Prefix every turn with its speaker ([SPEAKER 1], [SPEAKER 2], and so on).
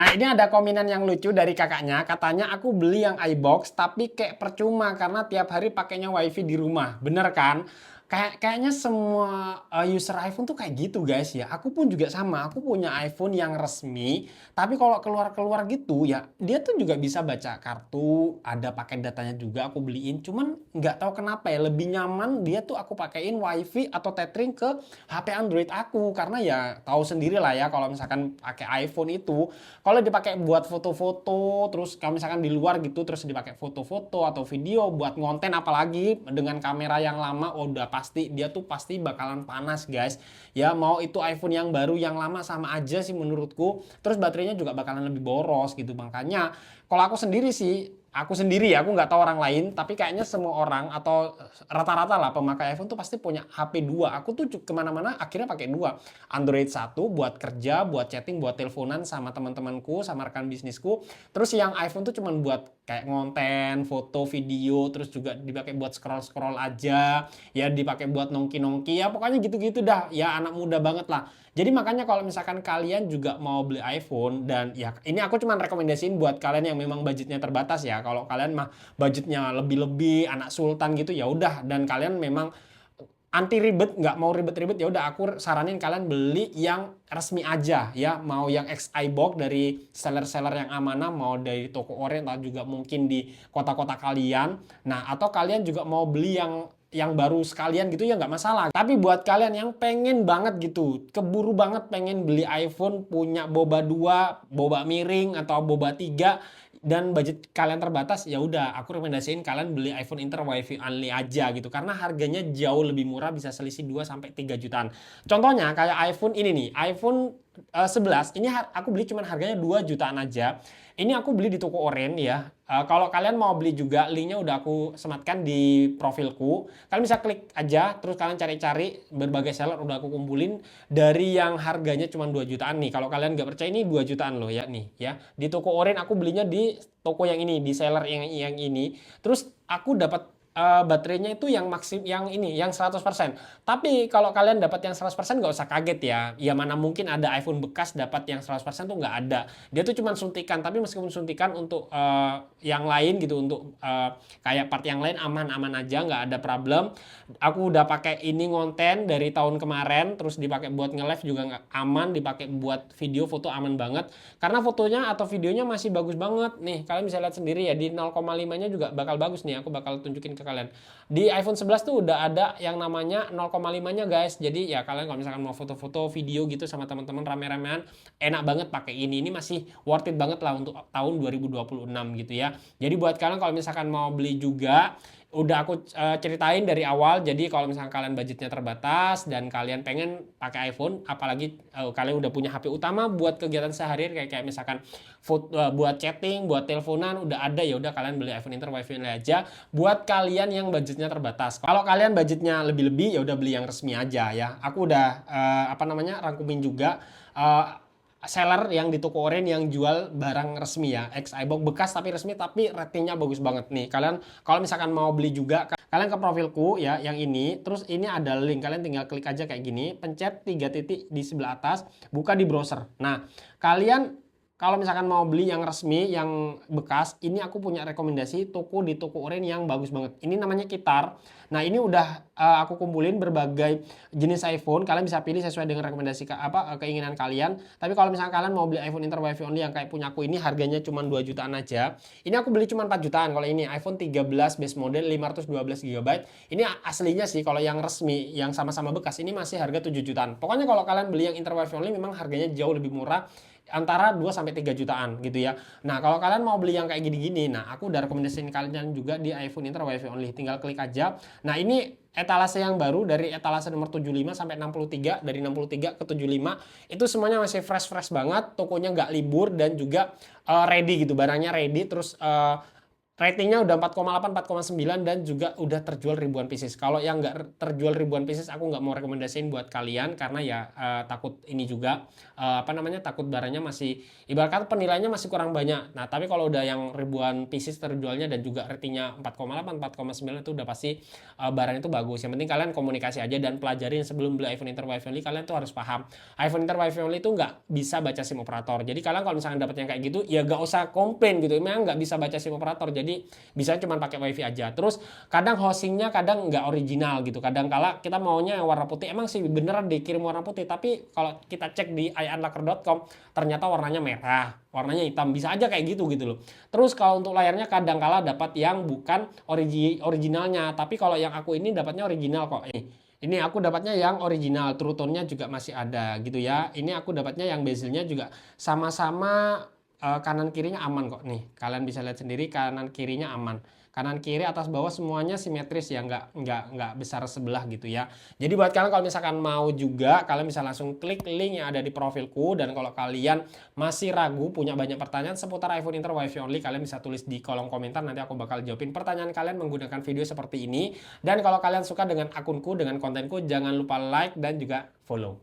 [SPEAKER 1] Nah, ini ada komenan yang lucu dari kakaknya. Katanya aku beli yang iBox tapi kayak percuma karena tiap hari pakainya WiFi di rumah. Bener kan? Kayaknya semua user iPhone tuh kayak gitu guys ya. Aku pun juga sama. Aku punya iPhone yang resmi. Tapi kalau keluar-keluar gitu ya, dia tuh juga bisa baca kartu. Ada paket datanya juga aku beliin. Cuman nggak tahu kenapa ya. Lebih nyaman dia tuh aku pakein WiFi atau tethering ke HP Android aku. Karena ya tahu sendiri lah ya kalau misalkan pakai iPhone itu kalau dipakai buat foto-foto, terus kalau misalkan di luar gitu, terus dipakai foto-foto atau video buat ngonten, apalagi dengan kamera yang lama, oh udah pasti dia tuh pasti bakalan panas guys. Ya mau itu iPhone yang baru, yang lama sama aja sih menurutku. Terus baterainya juga bakalan lebih boros gitu. Makanya kalau aku sendiri sih, aku sendiri ya, aku nggak tahu orang lain, tapi kayaknya semua orang atau rata-rata lah pemakai iPhone tuh pasti punya HP 2. Aku tuh kemana-mana akhirnya pakai dua. Android satu buat kerja, buat chatting, buat teleponan sama teman-temanku, sama rekan bisnisku. Terus yang iPhone tuh cuman buat kayak ngonten, foto, video, terus juga dipakai buat scroll-scroll aja, ya dipakai buat nongki-nongki, ya pokoknya gitu-gitu dah. Ya anak muda banget lah. Jadi makanya kalau misalkan kalian juga mau beli iPhone dan ya ini aku cuman rekomendasiin buat kalian yang memang budgetnya terbatas ya. Kalau kalian mah budgetnya lebih-lebih anak sultan gitu ya udah dan kalian memang anti ribet, nggak mau ribet-ribet ya udah aku saranin kalian beli yang resmi aja ya, mau yang ex iBox dari seller-seller yang amanah, mau dari toko oranye atau juga mungkin di kota-kota kalian. Nah atau kalian juga mau beli yang baru sekalian gitu ya nggak masalah. Tapi buat kalian yang pengen banget gitu, keburu banget pengen beli iPhone, punya boba 2, boba miring atau boba 3 dan budget kalian terbatas, ya udah aku rekomendasiin kalian beli iPhone Inter WiFi only aja gitu karena harganya jauh lebih murah, bisa selisih 2 sampai 3 jutaan. Contohnya kayak iPhone ini nih, iPhone 11 ini aku beli cuman harganya 2 jutaan aja. Ini aku beli di toko Oren ya. Kalau kalian mau beli juga, linknya udah aku sematkan di profilku. Kalian bisa klik aja, terus kalian cari-cari berbagai seller udah aku kumpulin dari yang harganya cuma 2 jutaan nih. Kalau kalian nggak percaya ini 2 jutaan loh ya nih ya. Di toko Oren aku belinya di toko yang ini, di seller yang ini. Terus aku dapat baterainya itu yang yang ini yang 100%. Tapi kalau kalian dapat yang 100% nggak usah kaget ya. Ya mana mungkin ada iPhone bekas dapat yang 100% tuh nggak ada. Dia tuh cuma suntikan, tapi meskipun suntikan untuk yang lain gitu, untuk kayak part yang lain aman-aman aja, nggak ada problem. Aku udah pakai ini ngonten dari tahun kemarin, terus dipakai buat nge-live juga nggak aman, dipakai buat video foto aman banget. Karena fotonya atau videonya masih bagus banget. Nih, kalian bisa lihat sendiri ya di 0,5-nya juga bakal bagus nih. Aku bakal tunjukin ke kalian. Di iPhone 11 tuh udah ada yang namanya 0,5-nya guys. Jadi ya kalian kalau misalkan mau foto-foto video gitu sama teman-teman rame-ramean, enak banget pakai ini. Ini masih worth it banget lah untuk tahun 2026 gitu ya. Jadi buat kalian kalau misalkan mau beli juga, udah aku ceritain dari awal. Jadi kalau misalkan kalian budgetnya terbatas dan kalian pengen pakai iPhone, apalagi kalian udah punya HP utama buat kegiatan sehari kayak misalkan buat chatting, buat teleponan udah ada, ya udah kalian beli iPhone Inter WiFi aja. Buat kalian yang budgetnya terbatas, kalau kalian budgetnya lebih-lebih ya udah beli yang resmi aja ya. Aku udah apa namanya rangkumin juga seller yang di toko oren yang jual barang resmi ya, ex iBox bekas tapi resmi, tapi ratingnya bagus banget nih. Kalian kalau misalkan mau beli juga, kalian ke profilku ya yang ini, terus ini ada link, kalian tinggal klik aja kayak gini, pencet 3 titik di sebelah atas, buka di browser. Nah kalian kalau misalkan mau beli yang resmi, yang bekas, ini aku punya rekomendasi toko di toko oren yang bagus banget. Ini namanya Kitar. Nah ini udah aku kumpulin berbagai jenis iPhone. Kalian bisa pilih sesuai dengan rekomendasi keinginan kalian. Tapi kalau misalkan kalian mau beli iPhone Inter WiFi only yang kayak punya aku ini, harganya cuma 2 jutaan aja. Ini aku beli cuma 4 jutaan. Kalau ini iPhone 13 base model 512 GB. Ini aslinya sih kalau yang resmi, yang sama-sama bekas ini masih harga 7 jutaan. Pokoknya kalau kalian beli yang Inter WiFi only memang harganya jauh lebih murah, antara 2 sampai 3 jutaan gitu ya. Nah, kalau kalian mau beli yang kayak gini-gini, nah aku udah rekomendasiin kalian juga di iPhone Inter WiFi only. Tinggal klik aja. Nah, ini etalase yang baru dari etalase nomor 75 sampai 63, dari 63 ke 75 itu semuanya masih fresh banget, tokonya nggak libur dan juga ready gitu, barangnya ready, terus ratingnya udah 4,8, 4,9 dan juga udah terjual ribuan pieces. Kalau yang nggak terjual ribuan pieces aku nggak mau rekomendasiin buat kalian karena ya takut ini juga apa namanya takut barangnya masih ibarat kata penilaiannya masih kurang banyak. Nah tapi kalau udah yang ribuan pieces terjualnya dan juga ratingnya 4,8, 4,9 itu udah pasti barang itu bagus. Yang penting kalian komunikasi aja dan pelajarin sebelum beli iPhone Inter Wi-Fi only, kalian tuh harus paham iPhone Inter Wi-Fi only itu nggak bisa baca SIM operator. Jadi kalian kalau misalnya dapet yang kayak gitu ya nggak usah komplain gitu, memang nggak bisa baca SIM operator. Jadi bisa cuma pakai wifi aja. Terus kadang hostingnya kadang nggak original gitu. Kadang kala kita maunya yang warna putih, emang sih beneran dikirim warna putih, tapi kalau kita cek di iunlocker.com ternyata warnanya merah, warnanya hitam, bisa aja kayak gitu gitu loh. Terus kalau untuk layarnya kadang kala dapat yang bukan originalnya, tapi kalau yang aku ini dapatnya original kok. Ini aku dapatnya yang original, true tone-nya juga masih ada gitu ya. Ini aku dapatnya yang bezelnya juga sama-sama kanan kirinya aman kok nih, kalian bisa lihat sendiri kanan kirinya aman, kanan kiri atas bawah semuanya simetris ya, nggak besar sebelah gitu ya. Jadi buat kalian kalau misalkan mau juga kalian bisa langsung klik link yang ada di profilku, dan kalau kalian masih ragu punya banyak pertanyaan seputar iPhone Inter Wi-Fi only, kalian bisa tulis di kolom komentar, nanti aku bakal jawabin pertanyaan kalian menggunakan video seperti ini. Dan kalau kalian suka dengan akunku dengan kontenku jangan lupa like dan juga follow.